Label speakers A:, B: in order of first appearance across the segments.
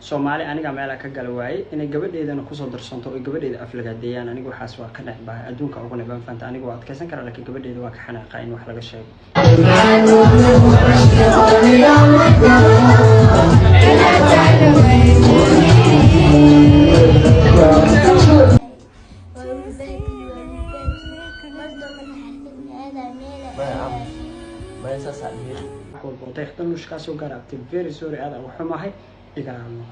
A: Soomaali aniga meel ka gal waayay inay gabadheedana ku soo darsanto oo gabadheeda aflagaadeeyaan aniga waxaas waa ka dhacbaa adduunka ugu nabaan fanta aniga waa adkaysan kara laakiin gabadheeda waa ka xanaaqaa in wax laga sheego very sorry aad ugu xumahay igaraano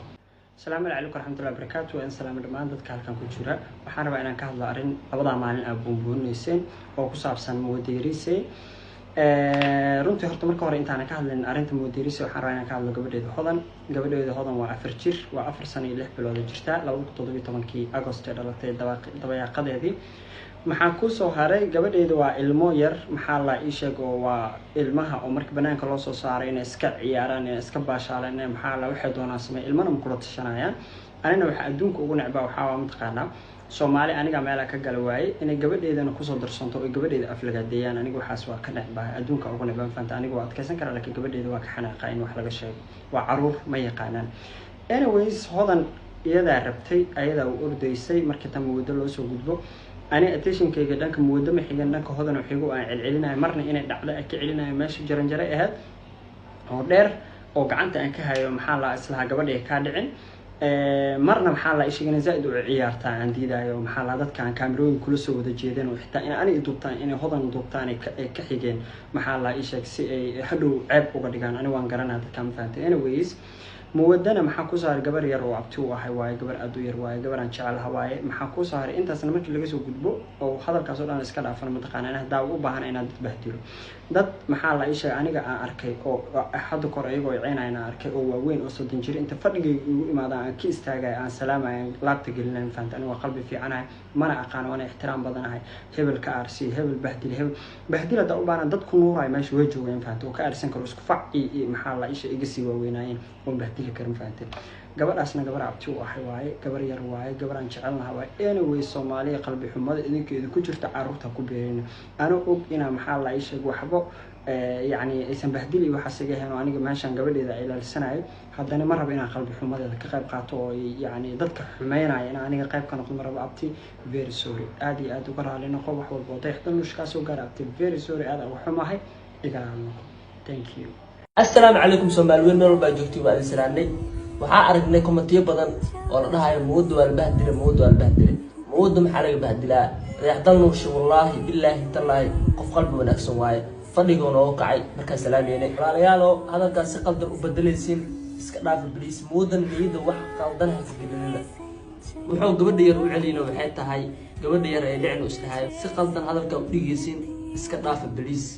A: Assalamu alaykum warahmatullahi wabarakatuh waan salaam dhamaan dadka halkan ku jira waxaan rabaa inaan ka hadlo arin labada maalin aan buunbuunayseen oo ku saabsan Moodirise runtii horta marka hore intaan ka hadlin arinta Moodirise waxaan rabaa inaan ka hadlo gabadheeda hodan waa 4 jir waa 4 sano iyo 6 bilood jirta 2017 August dhalatay dabayaaqadeedii maxaa ku soo haray gabadheedu waa ilmo yar maxaa la ii sheeg oo waa ilmaha oo marka banaanka loo soo saaray inay iska ciyaaraan inay iska baashaalaan maxaa la waxay doonaan samay ilmana ma kula tashanayaan anina waxa adduunka ugu nacbaa waxa waa mataqaanaa Soomaali aniga meel ka gal waayay inay gabadheedana ku soo darsanto oo gabadheeda aflagaadeeyaan aniga waxaas waa ka dhacbaa adduunka ugu nacbaa fanta aniga waa adkaysan kara laakiin gabadheeda waa ka xanaaqaa in wax laga sheego waa caruur ma yaqaanaan anyways hodan iyada rabtay ayada u ordaysay markii tan muddo loo soo gudbo أنا أتيشن كي جدًا كمودة محيجنا إنك هذا نحيجو علينا مرنا إن الدعوة أكيلنا ماشي جرنجرة هاد أو دير أو قعنت إنك هاي محل أصلها قبل يكادعين مرنا محل إيش جنا زائد وعيارتا عندي ده يوم محل هذا كان كاميرون كل سوى ذا جيدين وحتى أنا إدوبتان أنا هذا ندوبتان كحيجين محل إيش حدو عيب وقد كان أنا وانقرنا هذا كام فانت anyways مودنا maxaa ku saaray gabar yar oo abti u ahay waay gabar aad u yar waay gabar aan jecel hawaay maxaa ku saaray intaasna markii laga soo gudbo oo hadalkaas oo dhan iska dhaafan ma taqaanaa hadaa u baahan inaad bahdilo dad maxaa la isha aniga aan arkay oo hadda kor ayagoo ciinayna arkay oo waaweyn oo 30 jir inta fadhiga ugu imaadaan aan ki istaagay aan salaamayn laabta gelinay faantan waa qalbi fiicanahay mana aqaan wana ixtiraam badanahay hebel ka arsi hebel bahdil hada u baahan dad ku nuuray meesha way joogeen faanto oo ka arsan karo isku faci maxaa la isha iga sii waaweynayeen oo bahdil karin faantan gabadhaasna gabar abti u ahay waay gabar yar waay gabar aan jecelnahay waay anyway Soomaaliya qalbi xumada idinkeedu ku jirta caruurta ku beerina ana og ina maxaa la isha waxbo يعني aysan bahdili waxa saga heen aniga meeshan gabadheeda ay ilaalsanayo haddana ma rabo inaan qalbi xumadeeda ka qayb qaato oo yani dadka xumeynaya in aniga qayb ka noqdo maraba abti very sorry aad iyo aad uga raali noqo wax walba oo taxtan mushkaas oo gaar abti very sorry aad ugu xumahay igaraano thank you
B: assalaamu calaykum Soomaaliyeed meel walba joogtay waa israanay waxa aragnay komentiyo badan oo la dhahayo mood waa bahdile mood maxaa laga bahdilaa reexdan nuushi wallahi billahi tallahi qof qalbi wanaagsan waaye fadhigoona oo kacay marka salaameeyay walaalayaalo hadalkaas si qaldan u bedelaysiin iska dhaaf please moodan niyada wax qaldan ha fikirinina wuxuu gabadha yar u celino waxay tahay gabadha yar ay dhicin u istahay si qaldan hadalka u dhigaysiin iska dhaaf please